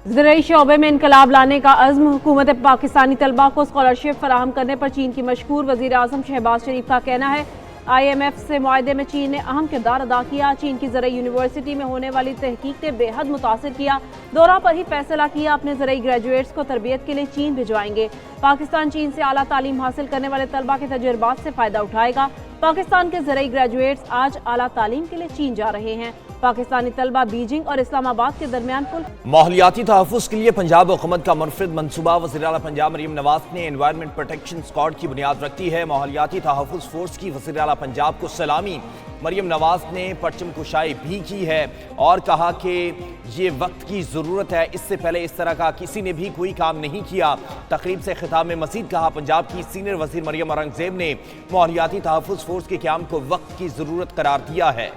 ज़राई शोबे में इनकलाब लाने का अज़्म, हुकूमत पाकिस्तानी तलबा को स्कॉलरशिप फराहम करने पर चीन की मशकूर। वज़ीर आज़म शहबाज शरीफ का कहना है IMF से मुआहदे में चीन ने अहम किरदार अदा किया। चीन की ज़राई यूनिवर्सिटी में होने वाली तहकीक ने बेहद मुतासिर किया। दौरा पर ही फैसला किया अपने ज़राई ग्रेजुएट्स को तरबियत के लिए चीन भिजवाएंगे। पाकिस्तान चीन से आला तालीम हासिल करने वाले तलबा के तजुर्बात से फ़ायदा उठाएगा। पाकिस्तान के ज़राई ग्रेजुएट्स आज आला तालीम के लिए चीन जा रहे हैं। पाकिस्तानी तलबा बीजिंग और इस्लामाबाद के दरमियान पुल। माहौलियाती तहफ़्फ़ुज़ के लिए पंजाब हुकूमत का मुनफ़रिद मनसूबा वज़ीर आला पंजाब मरियम नवाज़ ने एनवायरनमेंट प्रोटेक्शन स्क्वाड की बुनियाद रखती है। माहौलियाती तहफ़्फ़ुज़ फोर्स की वज़ीर आला पंजाब को सलामी। मरियम नवाज़ ने परचम कुशाई भी की है और कहा कि ये वक्त की ज़रूरत है, इससे पहले इस तरह का किसी ने भी कोई काम नहीं किया। तकरीब से खिताब में मज़ीद कहा, पंजाब की सीनियर वज़ीर मरियम औरंगज़ेब ने माहौलियाती तहफ़्फ़ुज़ फोर्स के क़याम को वक्त की ज़रूरत करार दिया है।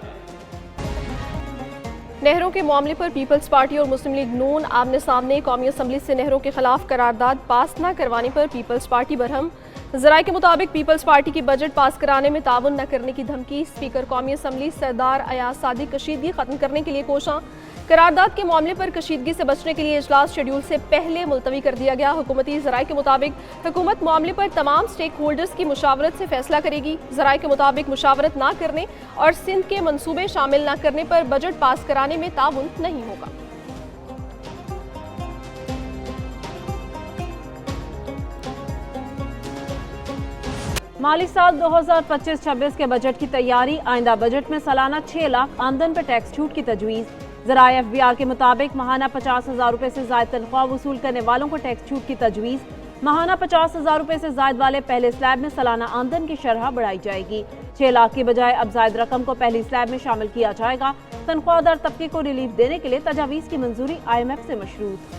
नहरों के मामले पर पीपल्स पार्टी और मुस्लिम लीग नून आमने सामने। कौमी असम्बली से नहरों के खिलाफ करारदाद पास न करवाने पर पीपल्स पार्टी बरहम। ज़राए के मुताबिक पीपल्स पार्टी की बजट पास कराने में ताउन न करने की धमकी। स्पीकर कौमी असम्बली सरदार अयाज सादी कशीदगी खत्म करने के लिए कोशां। करारदाद के मामले पर कशीदगी से बचने के लिए इजलास शेड्यूल से पहले मुलतवी कर दिया गया। हुकूमती ज़राए के मुताबिक हुकूमत मामले पर तमाम स्टेक होल्डर्स की मुशावरत से फैसला करेगी। ज़राए के मुताबिक मुशावरत ना करने और सिंध के मनसूबे शामिल न करने पर बजट पास कराने में ताउन नहीं होगा। माली साल 2025-26 के बजट की तैयारी। आइंदा बजट में सालाना 6 लाख आमदन पर टैक्स छूट की तजवीज़। ज़राए FBR के मुताबिक माहाना 50,000 रुपये से ज़ायद तनख्वाह वसूल करने वालों को टैक्स छूट की तजवीज़। माहाना 50,000 रुपये से ज़ायद वाले पहले स्लैब में सालाना आमदन की शरह बढ़ाई जाएगी। 6 लाख की बजाय अब ज़ायद रकम को पहली स्लैब में शामिल किया जाएगा। तनख्वाहदार तबके को रिलीफ देने के लिए तजावीज़ की मंजूरी IMF से मशरूत।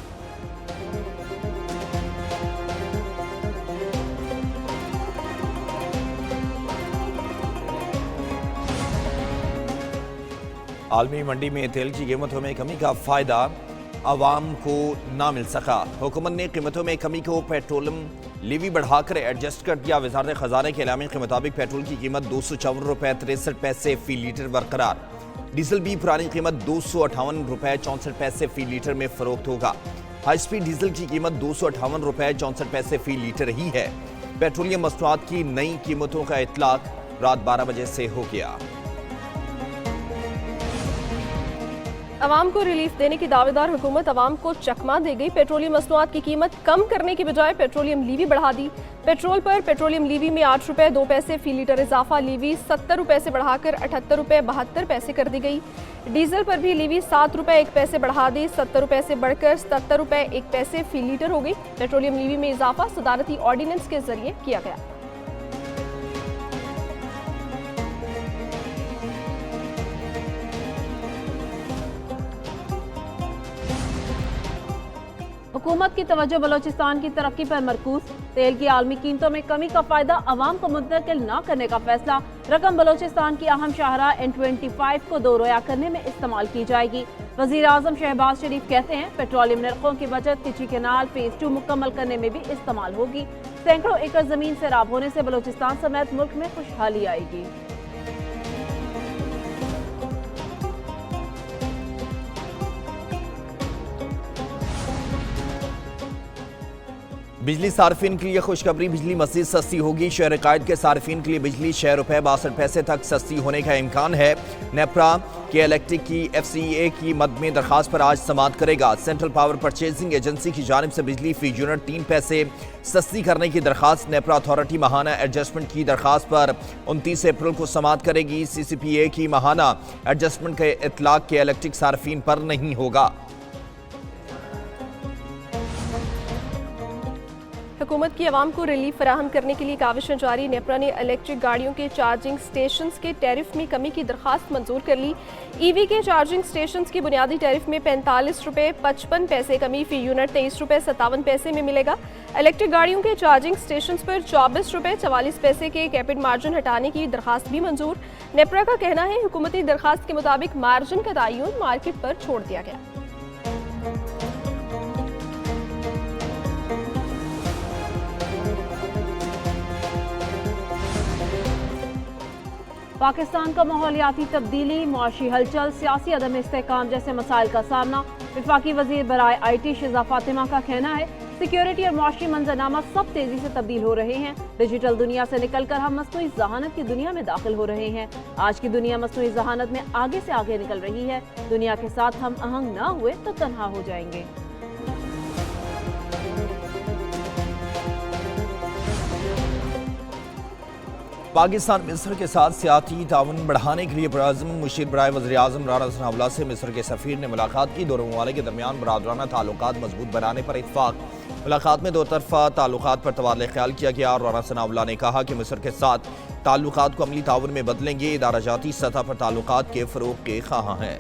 आलमी मंडी में तेल की कीमतों में कमी का फ़ायदा आवाम को ना मिल सका। हुकूमत ने कीमतों में कमी को पेट्रोलियम लीवी बढ़ाकर एडजस्ट कर दिया। वज़ारत ख़ज़ाना के ऐलान के मुताबिक पेट्रोल की कीमत 254 रुपये 63 पैसे फ़ी लीटर बरकरार। डीजल भी पुरानी कीमत 258 रुपये 64 पैसे फ़ी लीटर में फ़रोख्त होगा। हाई स्पीड डीजल की कीमत 258 रुपये 64 पैसे फ़ी लीटर ही है। पेट्रोलियम मसनूआत की नई कीमतों का इतलाक रात 12 बजे से हो गया। अवाम को रिलीफ देने की दावेदार हुकूमत अवाम को चकमा दे गई। पेट्रोलियम मसनूआत की कीमत कम करने की बजाय पेट्रोलियम लीवी बढ़ा दी। पेट्रोल पर पेट्रोलियम लीवी में 8 रुपये 2 पैसे फी लीटर इजाफा। लीवी 70 रुपये से बढ़ाकर 78 रुपये 72 पैसे कर दी गई। डीजल पर भी लीवी 7 रुपये 1 पैसे बढ़ा दी, 70 रुपये से बढ़कर 77 रुपये 1 पैसे फी लीटर हो गई। पेट्रोलियम लीवी में इजाफा सदारती ऑर्डिनेंस के जरिए किया गया। हुकूमत की तवज्जो बलोचिस्तान की तरक्की पर मरकूज। तेल की आलमी कीमतों में कमी का फायदा अवाम को मुंतकिल न करने का फैसला। रकम बलोचिस्तान की अहम शाहरा N25 को दोरोया करने में इस्तेमाल की जाएगी। वज़ीर आज़म शहबाज शरीफ कहते हैं पेट्रोलियम नरखों की बचत किची कैनाल फेज 2 मुकम्मल करने में भी इस्तेमाल होगी। सैकड़ों एकड़ जमीन सैराब होने से बलोचिस्तान समेत मुल्क में खुशहाली आएगी। बिजली सार्फिन के लिए खुशखबरी, बिजली मज़ीद सस्ती होगी। शहर कायद के सार्फिन के लिए बिजली 6 रुपये 62 पैसे तक सस्ती होने का इम्कान है। नेपरा के इलेक्ट्रिक की FCA की मद में दरखास्त पर आज समाअत करेगा। सेंट्रल पावर परचेजिंग एजेंसी की जानिब से बिजली फी यूनिट 3 पैसे सस्ती करने की दरखास्त नेपरा अथॉरिटी माहाना एडजस्टमेंट की दरखास्त पर 29 अप्रैल को समाअत करेगी। CCPA की माहाना एडजस्टमेंट के इतलाक के इलेक्ट्रिक सार्फिन पर नहीं होगा। हुकूमत की आवाम को रिलीफ फराहम करने के लिए काविशें जारी। नेपरा ने इलेक्ट्रिक गाड़ियों के चार्जिंग स्टेशंस के टैरिफ में कमी की दरखास्त मंजूर कर ली। EV के चार्जिंग स्टेशंस की बुनियादी टैरिफ में 45 रुपये 55 पैसे कमी फी यूनिट 23 रुपये 57 पैसे में मिलेगा। इलेक्ट्रिक गाड़ियों के चार्जिंग स्टेशंस पर 24 रुपये 44 पैसे के कैपिट मार्जिन हटाने की दरखास्त भी मंजूर। नेपरा का कहना है हुकूमती दरखास्त के मुताबिक मार्जिन का तयन मार्केट पर छोड़ दिया गया। पाकिस्तान का माहौलियाती तब्दीली, मुआशी हलचल, सियासी अदम इस्तेहकाम जैसे मसाइल का सामना। वफाकी वजीर बराए IT शिजा फातिमा का कहना है सिक्योरिटी और मुआशी मंजरनामा सब तेजी से तब्दील हो रहे हैं। डिजिटल दुनिया से निकलकर हम मसनूई जहानत की दुनिया में दाखिल हो रहे हैं। आज की दुनिया मसनूई जहानत में आगे से आगे निकल रही है। दुनिया के साथ हम आहंग ना हुए तो तन्हा हो जाएंगे। पाकिस्तान मिस्र के साथ सियासी ताउन बढ़ाने के लिए पुरअज़्म मुशीर बराए वज़ीर-ए-आज़म राना सनाउल्लाह से मिस्र के सफ़ीर ने मुलाकात की। दोनों ममालिक के दरमियान बरादराना ताल्लुकात मजबूत बनाने पर इत्तफ़ाक़। मुलाकात में दो तरफ़ा ताल्लुकात पर तबादला ख्याल किया गया। राना सनाउल्लाह ने कहा कि मिस्र के साथ ताल्लुकात को अमली ताउन में बदलेंगे। इदारा जाती सतह पर ताल्लुकात के फ़रोग़ के ख़्वाह हैं।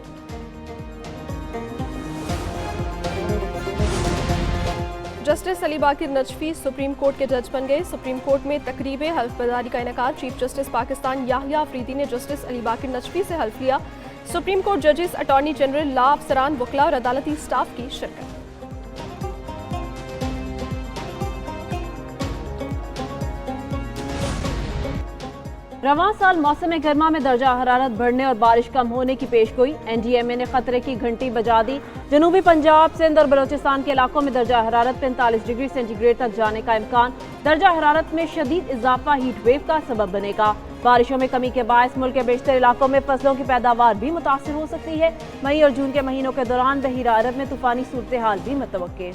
जस्टिस अली बाकिर नजफी सुप्रीम कोर्ट के जज बन गए। सुप्रीम कोर्ट में तकरीब हल्फ बर्दारी का इनेकाद। चीफ जस्टिस पाकिस्तान याहिया अफरीदी ने जस्टिस अली बाकिर नजफी से हल्फ लिया। सुप्रीम कोर्ट जजेस, अटॉर्नी जनरल, लॉ अफसरान, वकला और अदालती स्टाफ की शिरकत। रवां साल मौसम गर्मा में दर्जा हरारत बढ़ने और बारिश कम होने की पेशगोई। NDMA ने खतरे की घंटी बजा दी। जनूबी पंजाब, सिंध और बलोचिस्तान के इलाकों में दर्जा हरारत 45 डिग्री सेंटीग्रेड तक जाने का इम्कान। दर्जा हरारत में शदीद इजाफा हीट वेव का सबब बनेगा। बारिशों में कमी के बायस मुल्क के बेशतर इलाकों में फसलों की पैदावार भी मुतासिर हो सकती है। मई और जून के महीनों के दौरान बहीरा अरब में तूफानी सूरत हाल भी मुतवक्के।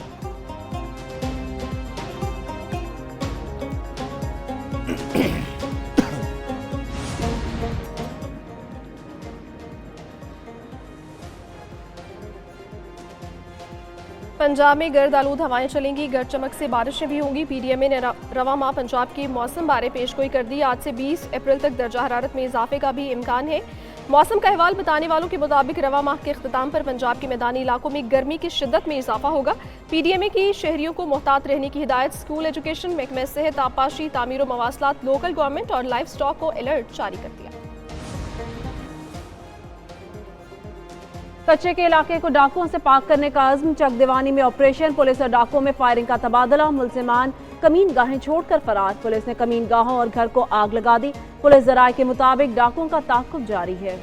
पंजाब में गर्द आलूद हवाएं चलेंगी। गर्द चमक से बारिशें भी होंगी। PDMA ने रवा माह पंजाब के मौसम बारे पेशगोई कर दी। आज से 20 अप्रैल तक दर्जा हरारत में इजाफे का भी इम्कान है। मौसम का अहवाल बताने वालों के मुताबिक रवा माह के अख्ताम पर पंजाब के मैदानी इलाकों में गर्मी की शिद्दत में इजाफा होगा। PDMA की शहरियों को मोहतात रहने की हिदायत। स्कूल एजुकेशन, महकमे सेहत, आबपाशी, तामीर व मवासलात, लोकल गवर्नमेंट और लाइफ स्टॉक को अलर्ट जारी कर दिया। कच्चे के इलाके को डाकुओं से पाक करने का अज़्म। चक दीवानी में ऑपरेशन। पुलिस और डाकुओं में फायरिंग का तबादला। मुलजिमान कमीन गाहें छोड़कर फरार। पुलिस ने कमीन गाहों और घर को आग लगा दी। पुलिस ज़राए के मुताबिक डाकुओं का ताक़ुब जारी है।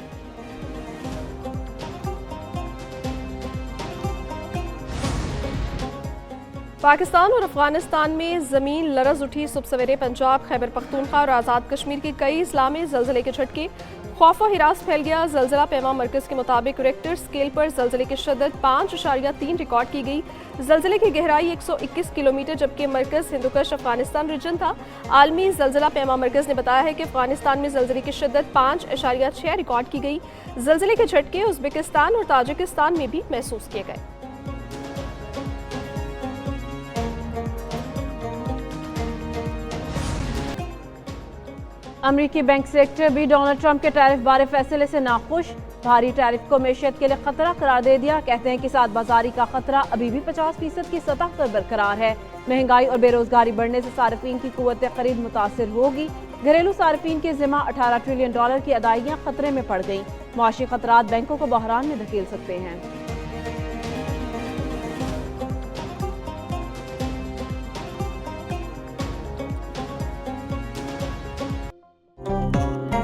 पाकिस्तान और अफगानिस्तान में जमीन लरज उठी। सुबह सवेरे पंजाब, खैबर पख्तूनख्वा और आज़ाद कश्मीर के कई इस्ला में जल्जले के झटके। खौफ व हिरास फैल गया। जल्जला पैमा मरकज़ के मुताबिक रेक्टर स्केल पर जल्जले की शिद्दत 5.3 रिकॉर्ड की गई। जल्जले की गहराई 121 किलोमीटर, जबकि मरकज़ हिंदुकश अफगानिस्तान रीजन था। आलमी जल्जला पैमा मरकज़ ने बताया है कि अफगानिस्तान में जल्जले की शिद्दत 5.6 रिकॉर्ड की गई। जल्जले के झटके उज़्बेकिस्तान और ताजिकिस्तान में भी महसूस किए गए। अमरीकी बैंक सेक्टर भी डोनाल्ड ट्रंप के टैरिफ बारे फैसले से नाखुश। भारी टैरिफ को मैशियत के लिए खतरा करार दे दिया। कहते हैं कि साथ बाजारी का खतरा अभी भी 50% की सतह पर बरकरार है। महंगाई और बेरोजगारी बढ़ने से सार्फिन की कुव्वत खरीद मुतासिर होगी। घरेलू सार्फिन के जिम्मा $18 ट्रिलियन की अदायगियां खतरे में पड़ गईं। मुआशी खतरात बैंकों को बहरान में धकेल सकते हैं।